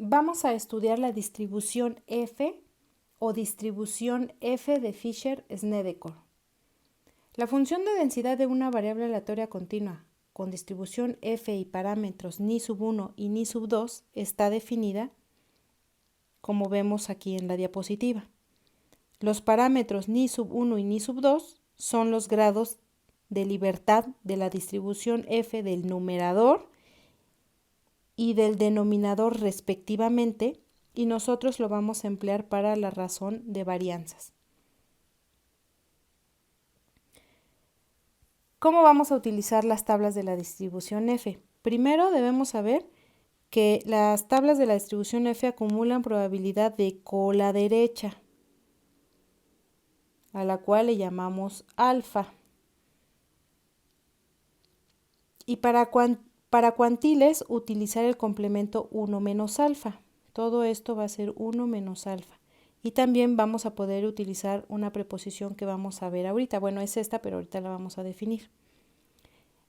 vamos a estudiar la distribución F o distribución F de Fisher-Snedeker. La función de densidad de una variable aleatoria continua con distribución F y parámetros ni sub 1 y ni sub 2 está definida como vemos aquí en la diapositiva. Los parámetros ni sub 1 y ni sub 2 son los grados de libertad de la distribución F del numerador y del denominador respectivamente, y nosotros lo vamos a emplear para la razón de varianzas. ¿Cómo vamos a utilizar las tablas de la distribución F? Primero debemos saber que las tablas de la distribución F acumulan probabilidad de cola derecha, a la cual le llamamos alfa. Y para cuantiles, utilizar el complemento 1 menos alfa. Todo esto va a ser 1 menos alfa. Y también vamos a poder utilizar una preposición que vamos a ver ahorita. Bueno, es esta, pero ahorita la vamos a definir.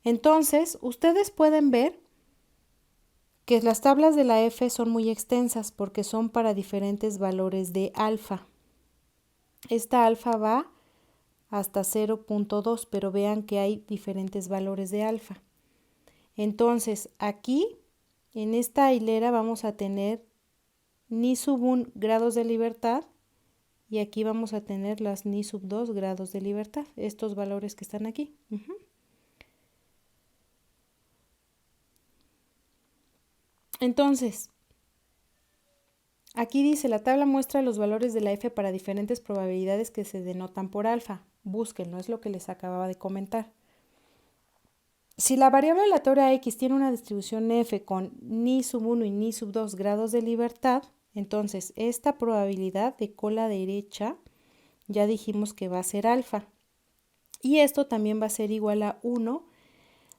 Entonces, ustedes pueden ver que las tablas de la F son muy extensas porque son para diferentes valores de alfa. Esta alfa va hasta 0.2, pero vean que hay diferentes valores de alfa. Entonces, aquí, en esta hilera, vamos a tener ni sub 1 grados de libertad y aquí vamos a tener las ni sub 2 grados de libertad, estos valores que están aquí. Entonces, aquí dice, la tabla muestra los valores de la F para diferentes probabilidades que se denotan por alfa. Búsquenlo, es lo que les acababa de comentar. Si la variable aleatoria X tiene una distribución F con ni sub 1 y ni sub 2 grados de libertad, entonces esta probabilidad de cola derecha ya dijimos que va a ser alfa. Y esto también va a ser igual a 1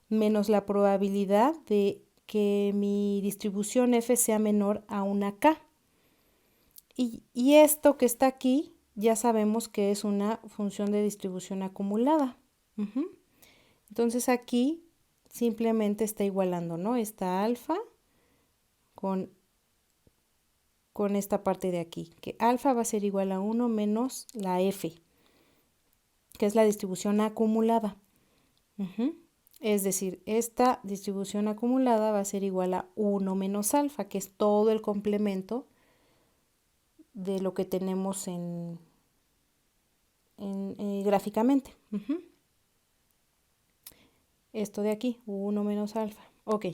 menos la probabilidad de que mi distribución F sea menor a una K. Y esto que está aquí ya sabemos que es una función de distribución acumulada. Entonces aquí simplemente está igualando, ¿no? Esta alfa con esta parte de aquí, que alfa va a ser igual a 1 menos la F, que es la distribución acumulada. Es decir, esta distribución acumulada va a ser igual a 1 menos alfa, que es todo el complemento de lo que tenemos gráficamente. Esto de aquí, 1 menos alfa. Ok.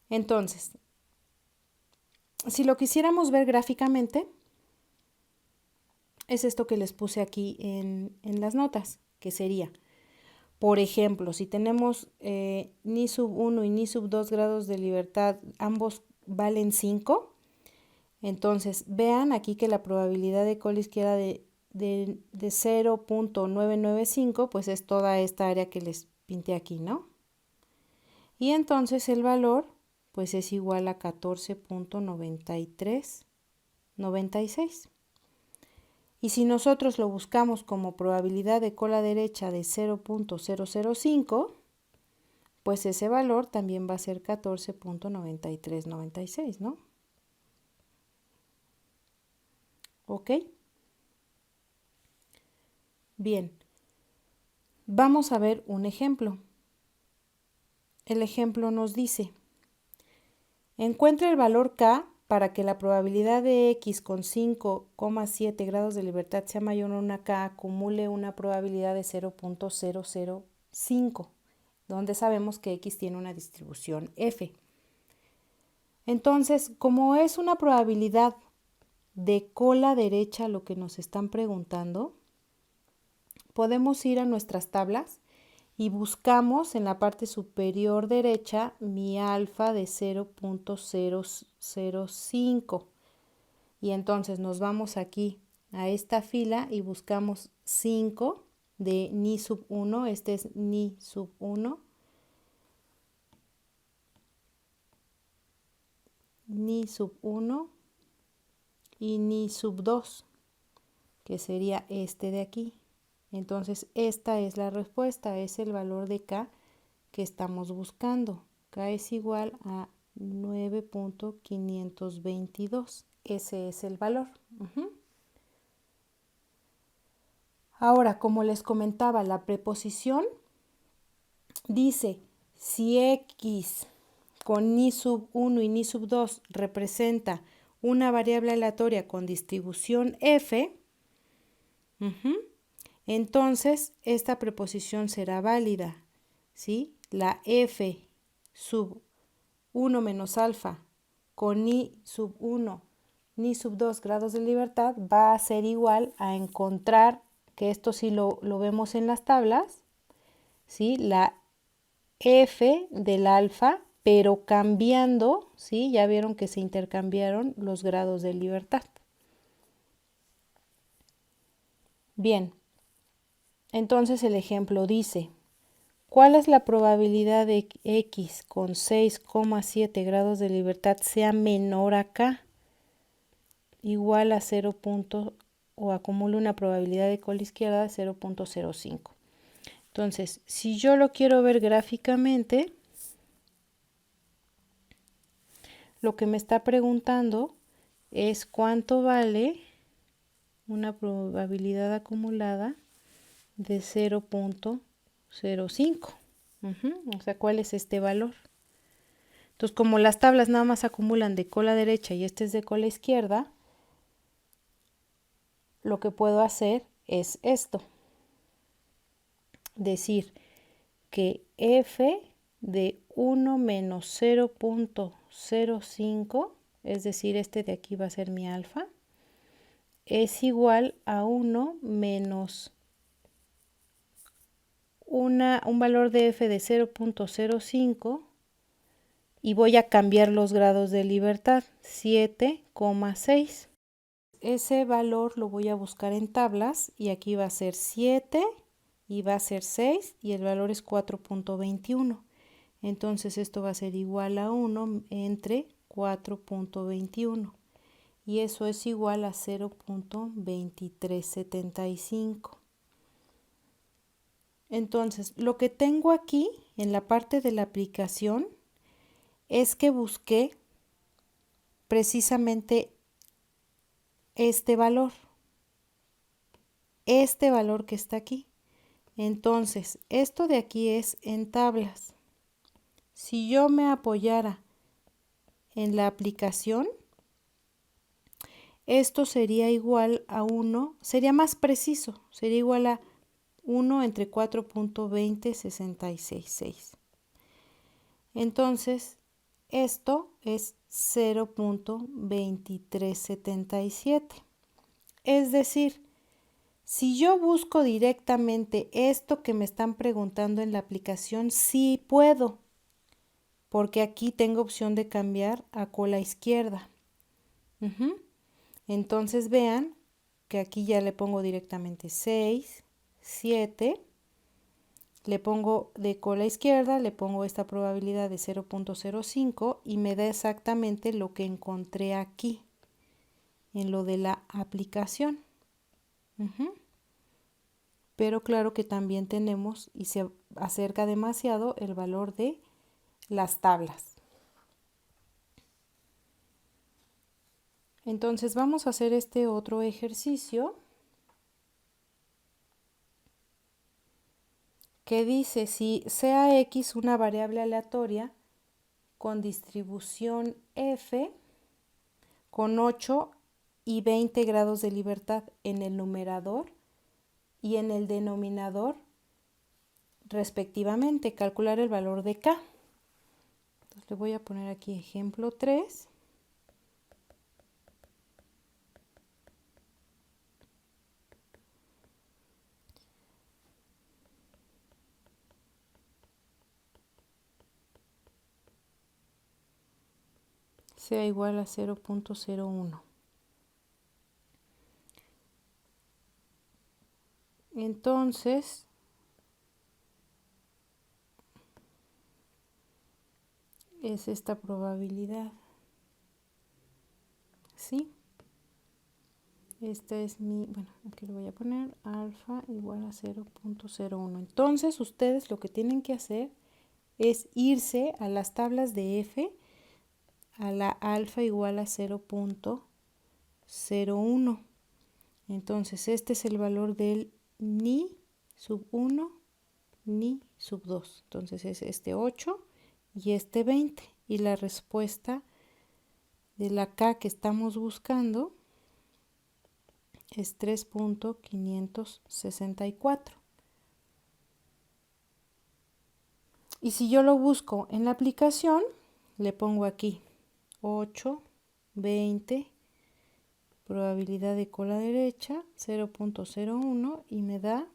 Entonces, si lo quisiéramos ver gráficamente, es esto que les puse aquí en las notas, que sería, por ejemplo, si tenemos ni sub 1 y ni sub 2 grados de libertad, ambos valen 5, entonces vean aquí que la probabilidad de cola izquierda de 0.995, pues es toda esta área que les pinté aquí, ¿no? Y entonces el valor pues es igual a 14.9396. Y si nosotros lo buscamos como probabilidad de cola derecha de 0.005, pues ese valor también va a ser 14.9396, ¿no? ¿Ok? Bien, vamos a ver un ejemplo. El ejemplo nos dice, encuentra el valor K para que la probabilidad de X con 5,7 grados de libertad sea mayor a una K, acumule una probabilidad de 0.005, donde sabemos que X tiene una distribución F. Entonces, como es una probabilidad de cola derecha lo que nos están preguntando, podemos ir a nuestras tablas y buscamos en la parte superior derecha mi alfa de 0.005. Y entonces nos vamos aquí a esta fila y buscamos 5 de ni sub 1, este es ni sub 1, ni sub 1 y ni sub 2, que sería este de aquí. Entonces esta es la respuesta, es el valor de K que estamos buscando. K es igual a 9.522. Ese es el valor. Ahora, como les comentaba, la preposición dice, si X con ni sub 1 y ni sub 2 representa una variable aleatoria con distribución F, entonces esta preposición será válida, ¿sí? La F sub 1 menos alfa con ni sub 1 ni sub 2 grados de libertad va a ser igual a encontrar, que esto sí lo vemos en las tablas, ¿sí? La F del alfa, pero cambiando, ¿sí? Ya vieron que se intercambiaron los grados de libertad. Bien, entonces el ejemplo dice, ¿cuál es la probabilidad de que X con 6,7 grados de libertad sea menor a K? Igual a 0. O acumule una probabilidad de cola izquierda de 0.05. Entonces, si yo lo quiero ver gráficamente, lo que me está preguntando es cuánto vale una probabilidad acumulada de 0.05. O sea, ¿cuál es este valor? Entonces, como las tablas nada más acumulan de cola derecha y este es de cola izquierda, lo que puedo hacer es esto. Decir que f de 1 menos 0.05, es decir, este de aquí va a ser mi alfa, es igual a 1 menos un valor de f de 0.05 y voy a cambiar los grados de libertad, 7,6. Ese valor lo voy a buscar en tablas y aquí va a ser 7 y va a ser 6 y el valor es 4.21. Entonces esto va a ser igual a 1 entre 4.21 y eso es igual a 0.2375. Entonces, lo que tengo aquí en la parte de la aplicación es que busqué precisamente este valor que está aquí. Entonces, esto de aquí es en tablas. Si yo me apoyara en la aplicación, esto sería igual a 1, sería más preciso, sería igual a 1 entre 4.2066. Entonces, esto es 0.2377. Es decir, si yo busco directamente esto que me están preguntando en la aplicación, sí puedo, porque aquí tengo opción de cambiar a cola izquierda. Entonces vean que aquí ya le pongo directamente 6, 7, le pongo de cola izquierda, le pongo esta probabilidad de 0.05 y me da exactamente lo que encontré aquí, en lo de la aplicación. Pero claro que también tenemos, y se acerca demasiado, el valor de las tablas. Entonces vamos a hacer este otro ejercicio que dice si sea X una variable aleatoria con distribución F con 8 y 20 grados de libertad en el numerador y en el denominador respectivamente, calcular el valor de K. Entonces le voy a poner aquí ejemplo 3. Sea igual a 0.01. Entonces, es esta probabilidad. ¿Sí? Esta es mi, bueno, aquí lo voy a poner, alfa igual a 0.01. Entonces, ustedes lo que tienen que hacer es irse a las tablas de F a la alfa igual a 0.01. Entonces este es el valor del ni sub 1, ni sub 2. Entonces es este 8 y este 20. Y la respuesta de la K que estamos buscando es 3.564. Y si yo lo busco en la aplicación, le pongo aquí 8, 20, probabilidad de cola derecha, 0.01 y me da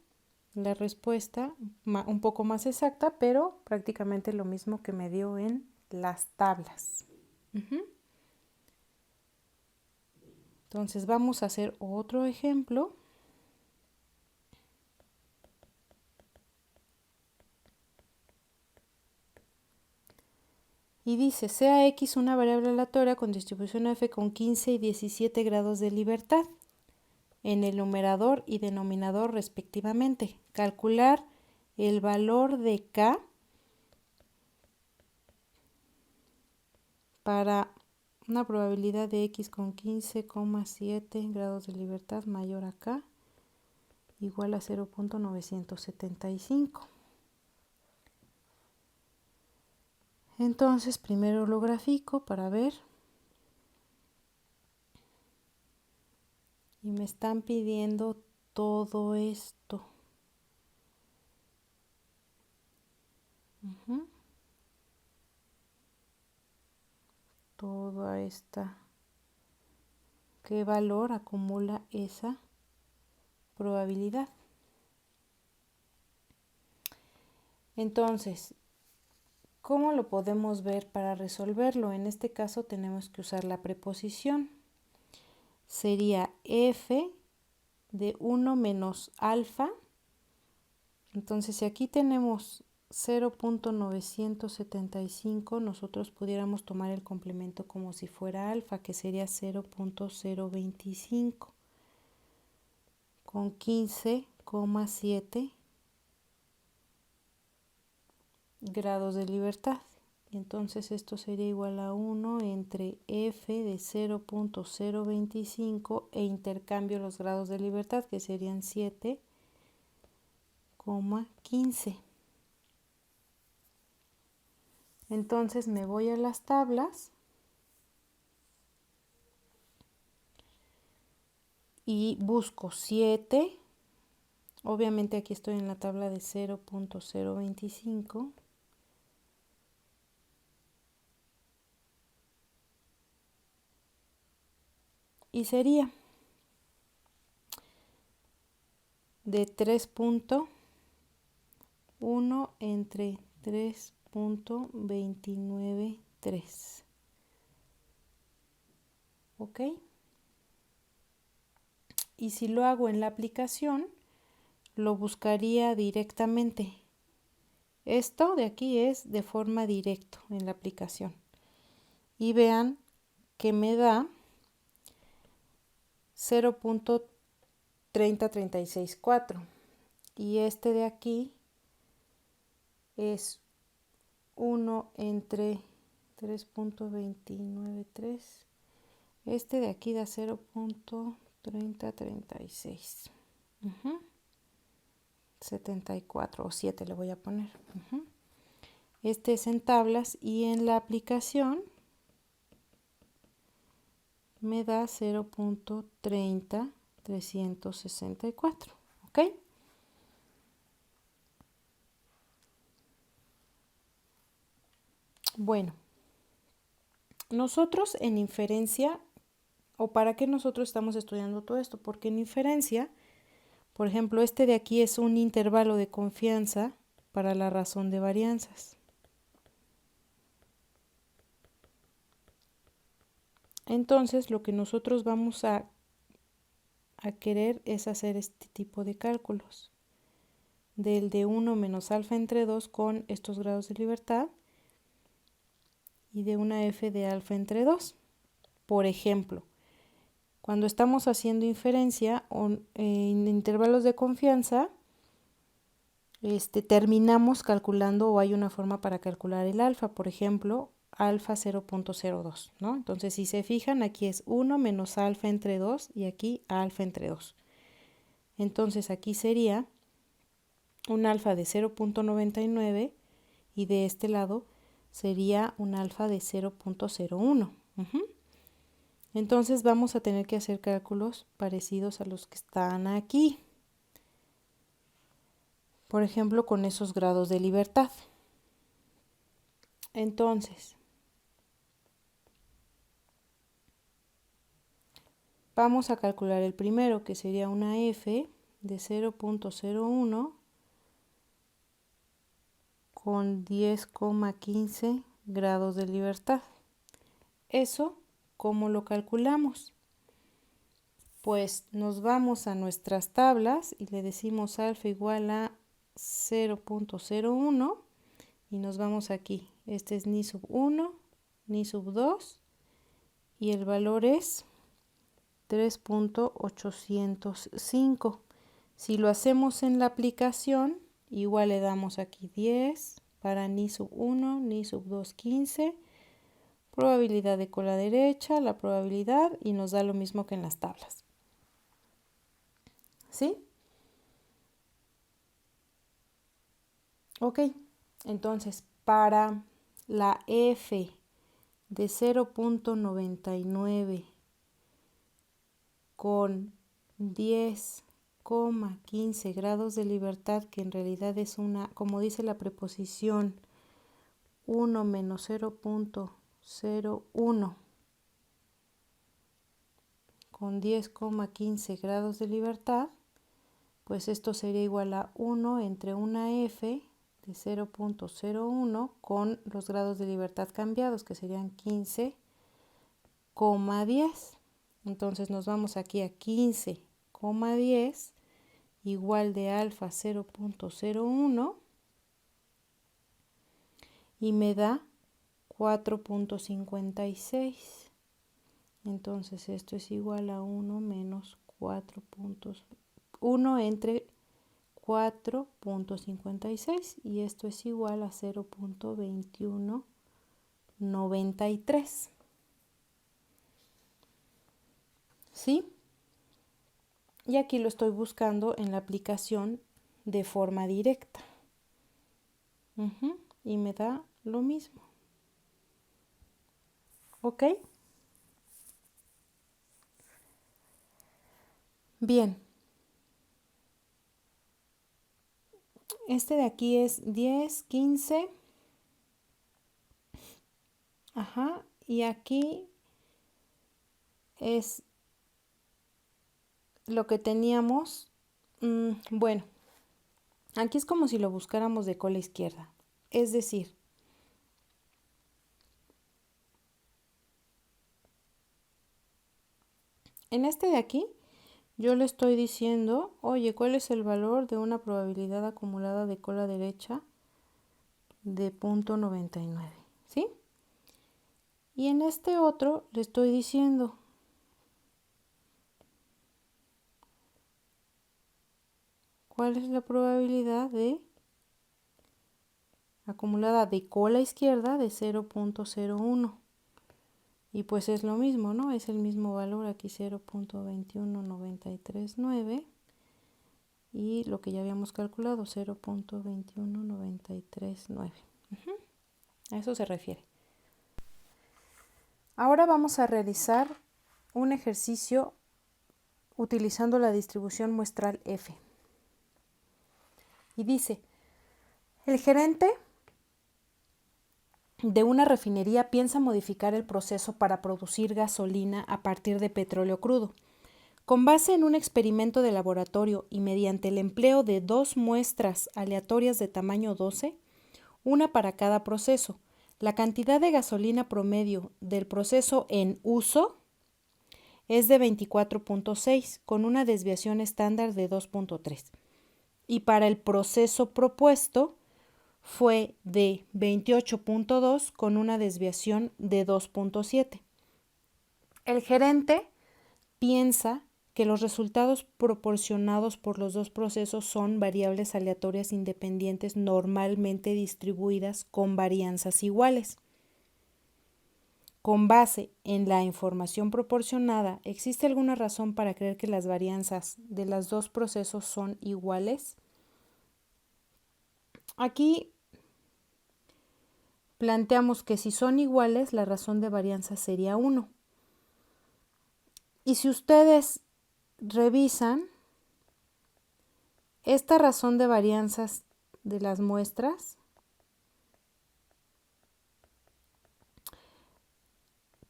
la respuesta un poco más exacta, pero prácticamente lo mismo que me dio en las tablas. Entonces vamos a hacer otro ejemplo. Y dice, sea X una variable aleatoria con distribución F con 15 y 17 grados de libertad en el numerador y denominador respectivamente. Calcular el valor de K para una probabilidad de X con 15,7 grados de libertad mayor a K igual a 0.975. Entonces primero lo grafico para ver. Y me están pidiendo todo esto. Toda esta. ¿Qué valor acumula esa probabilidad? Entonces, ¿cómo lo podemos ver para resolverlo? En este caso tenemos que usar la preposición. Sería f de 1 menos alfa. Entonces, si aquí tenemos 0.975, nosotros pudiéramos tomar el complemento como si fuera alfa, que sería 0.025 con 15,7 grados de libertad. Y entonces esto sería igual a 1 entre f de 0.025 e intercambio los grados de libertad, que serían 7,15. Entonces me voy a las tablas y busco 7. Obviamente aquí estoy en la tabla de 0.025. Y sería de 3.1 entre 3.293. ¿Ok? Y si lo hago en la aplicación, lo buscaría directamente. Esto de aquí es de forma directa en la aplicación. Y vean que me da 0.30364. Y este de aquí es 1 entre 3.293. Este de aquí da 0.3036. 74 o 7 le voy a poner. Este es en tablas y en la aplicación me da 0.30364. ¿Ok? Bueno, nosotros en inferencia, ¿o para qué nosotros estamos estudiando todo esto? Porque en inferencia, por ejemplo, este de aquí es un intervalo de confianza para la razón de varianzas. Entonces, lo que nosotros vamos a querer es hacer este tipo de cálculos. Del de 1 menos alfa entre 2 con estos grados de libertad y de una f de alfa entre 2. Por ejemplo, cuando estamos haciendo inferencia en intervalos de confianza, terminamos calculando o hay una forma para calcular el alfa. Por ejemplo, alfa 0.02, ¿no? Entonces, si se fijan, aquí es 1 menos alfa entre 2 y aquí alfa entre 2. Entonces, aquí sería un alfa de 0.99 y de este lado sería un alfa de 0.01. Entonces, vamos a tener que hacer cálculos parecidos a los que están aquí. Por ejemplo, con esos grados de libertad. Entonces, vamos a calcular el primero, que sería una F de 0.01 con 10,15 grados de libertad. ¿Eso cómo lo calculamos? Pues nos vamos a nuestras tablas y le decimos alfa igual a 0.01 y nos vamos aquí. Este es ni sub 1, ni sub 2 y el valor es 3.805. Si lo hacemos en la aplicación, igual le damos aquí 10 para ni sub 1, ni sub 2, 15. Probabilidad de cola derecha, la probabilidad y nos da lo mismo que en las tablas. ¿Sí? Ok, entonces para la F de 0.99 con 10,15 grados de libertad, que en realidad es una, como dice la preposición, 1 menos 0.01 con 10,15 grados de libertad, pues esto sería igual a 1 entre una F de 0.01 con los grados de libertad cambiados, que serían 15,10. Entonces nos vamos aquí a 15,10 igual de alfa 0.01 y me da 4.56. Entonces esto es igual a 1 menos 1 entre 4.56 y esto es igual a 0.2193. ¿Sí? Y aquí lo estoy buscando en la aplicación de forma directa. Y me da lo mismo. ¿Ok? Bien. Este de aquí es 10, 15. Ajá. Y aquí es lo que teníamos. Bueno, aquí es como si lo buscáramos de cola izquierda. Es decir, en este de aquí, yo le estoy diciendo, oye, ¿cuál es el valor de una probabilidad acumulada de cola derecha de 0.99? ¿Sí? Y en este otro le estoy diciendo, ¿cuál es la probabilidad de acumulada de cola izquierda de 0.01? Y pues es lo mismo, ¿no? Es el mismo valor aquí 0.21939 y lo que ya habíamos calculado 0.21939. A eso se refiere. Ahora vamos a realizar un ejercicio utilizando la distribución muestral F. Y dice, el gerente de una refinería piensa modificar el proceso para producir gasolina a partir de petróleo crudo. Con base en un experimento de laboratorio y mediante el empleo de 2 muestras aleatorias de tamaño 12, una para cada proceso, la cantidad de gasolina promedio del proceso en uso es de 24.6 con una desviación estándar de 2.3 y para el proceso propuesto fue de 28.2 con una desviación de 2.7. El gerente piensa que los resultados proporcionados por los dos procesos son variables aleatorias independientes normalmente distribuidas con varianzas iguales. Con base en la información proporcionada, ¿existe alguna razón para creer que las varianzas de los dos procesos son iguales? Aquí planteamos que si son iguales, la razón de varianza sería 1. Y si ustedes revisan, esta razón de varianzas de las muestras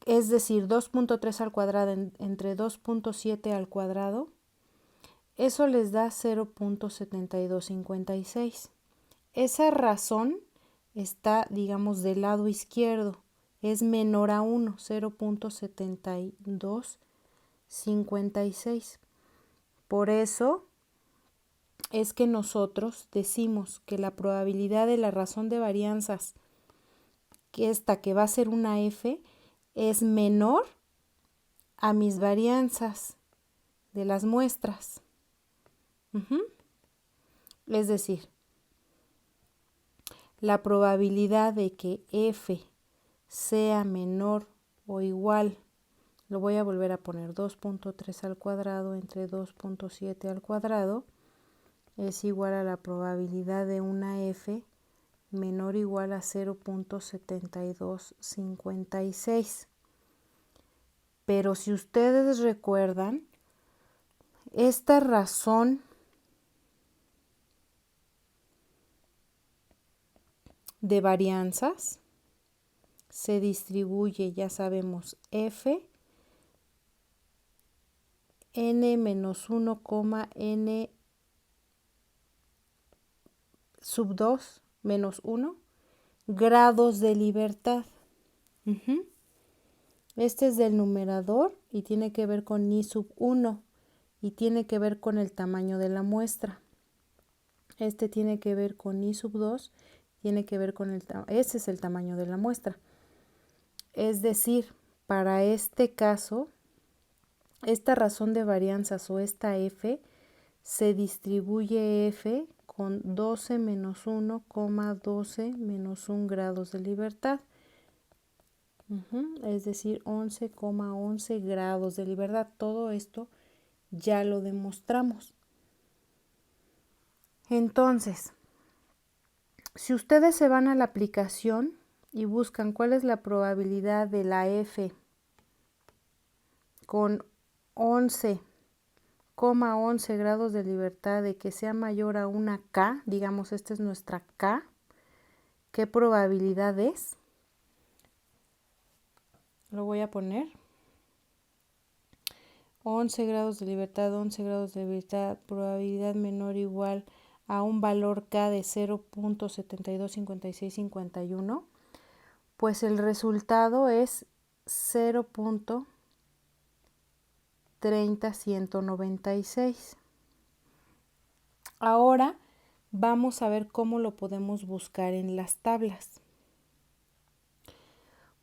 es decir, 2.3 al cuadrado entre 2.7 al cuadrado, eso les da 0.7256. Esa razón está, digamos, del lado izquierdo, es menor a 1, 0.7256. Por eso es que nosotros decimos que la probabilidad de la razón de varianzas, que esta que va a ser una f, es menor a mis varianzas de las muestras. Es decir, la probabilidad de que f sea menor o igual, lo voy a volver a poner, 2.3 al cuadrado entre 2.7 al cuadrado, es igual a la probabilidad de una f menor o igual a 0.7256. Pero si ustedes recuerdan, esta razón de varianzas se distribuye, ya sabemos, f n menos 1, n sub 2 menos 1 grados de libertad. Este es del numerador y tiene que ver con i sub 1 y tiene que ver con el tamaño de la muestra. Este tiene que ver con i sub 2, tiene que ver con ese es el tamaño de la muestra. Es decir, para este caso, esta razón de varianzas o esta f se distribuye f con 12 menos 1, 12 menos 1 grados de libertad. Es decir, 11,11 grados de libertad. Todo esto ya lo demostramos. Entonces, si ustedes se van a la aplicación y buscan cuál es la probabilidad de la f con 11,11 grados de libertad de que sea mayor a una k, digamos esta es nuestra k, ¿qué probabilidad es? Lo voy a poner. 11 grados de libertad, 11 grados de libertad, probabilidad menor o igual a un valor k de 0.725651, pues el resultado es 0.30196. Ahora vamos a ver cómo lo podemos buscar en las tablas.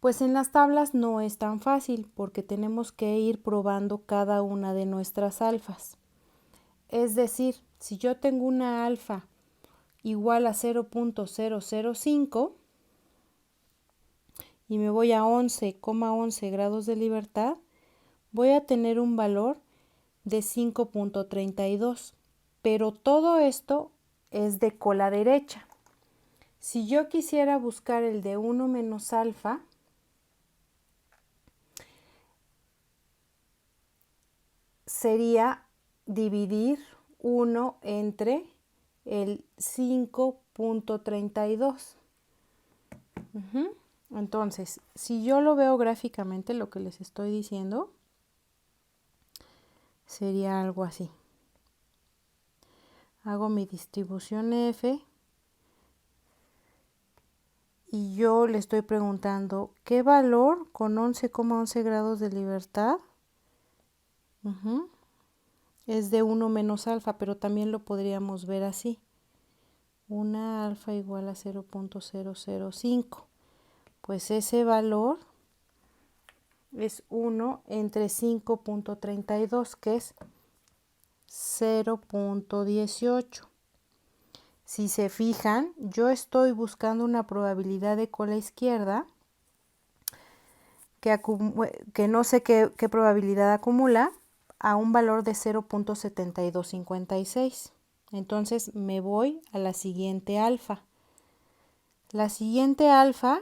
Pues en las tablas no es tan fácil porque tenemos que ir probando cada una de nuestras alfas. Es decir, si yo tengo una alfa igual a 0.005 y me voy a 11,11 grados de libertad, voy a tener un valor de 5.32. Pero todo esto es de cola derecha. Si yo quisiera buscar el de 1 menos alfa, sería dividir 1 entre el 5.32. Entonces, si yo lo veo gráficamente, lo que les estoy diciendo sería algo así. Hago mi distribución F y yo le estoy preguntando ¿qué valor con 11,11 grados de libertad? Es de 1 menos alfa, pero también lo podríamos ver así. Una alfa igual a 0.005. Pues ese valor es 1 entre 5.32, que es 0.18. Si se fijan, yo estoy buscando una probabilidad de cola izquierda que no sé qué probabilidad acumula, a un valor de 0.7256. Entonces me voy a la siguiente alfa. La siguiente alfa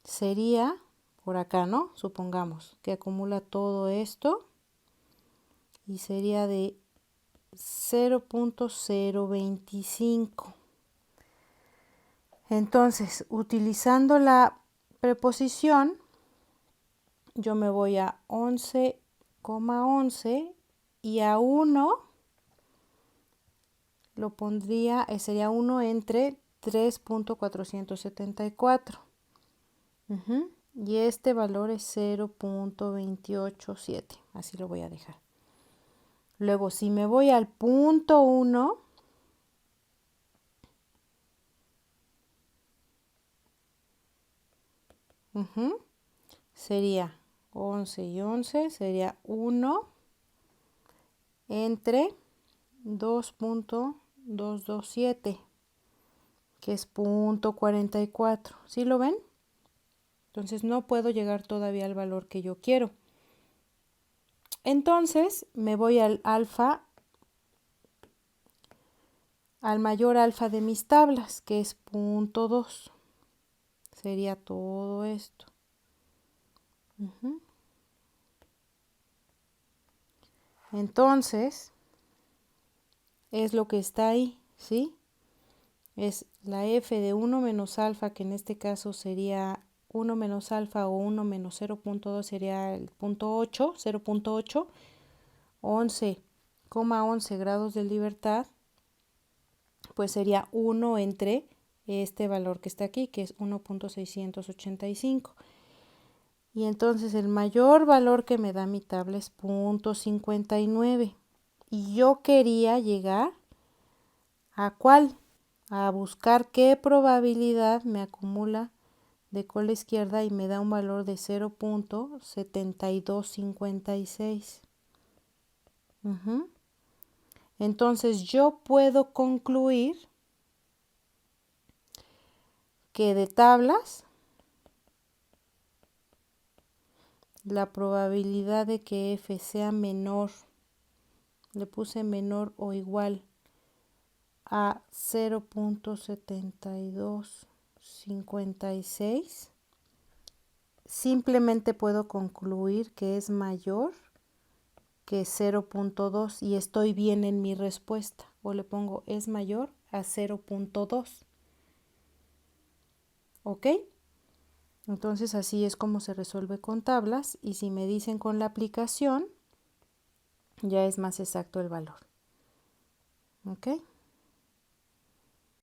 sería por acá, ¿no? Supongamos que acumula todo esto y sería de 0.025. Entonces, utilizando la preposición, yo me voy a 11,11 y a 1 lo pondría, sería 1 entre 3.474. Y este valor es 0.287, así lo voy a dejar. Luego, si me voy al punto 1, sería 11 y 11, sería 1 entre 2.227, que es 0.44. ¿Sí lo ven? Entonces no puedo llegar todavía al valor que yo quiero. Entonces me voy al alfa, al mayor alfa de mis tablas, que es 0.2. Sería todo esto. Entonces, es lo que está ahí, ¿sí? Es la f de 1 menos alfa, que en este caso sería 1 menos alfa o 1 menos 0.2 sería el 0.8, 0.8, 11,11 grados de libertad, pues sería 1 entre este valor que está aquí, que es 1.685. Y entonces el mayor valor que me da mi tabla es 0.59. Y yo quería llegar ¿a cuál? A buscar qué probabilidad me acumula de cola izquierda y me da un valor de 0.7256. Entonces yo puedo concluir que de tablas la probabilidad de que F sea menor, le puse menor o igual a 0.7256, simplemente puedo concluir que es mayor que 0.2 y estoy bien en mi respuesta. O le pongo es mayor a 0.2. ¿Ok? Entonces así es como se resuelve con tablas, y si me dicen con la aplicación, ya es más exacto el valor. ¿Ok?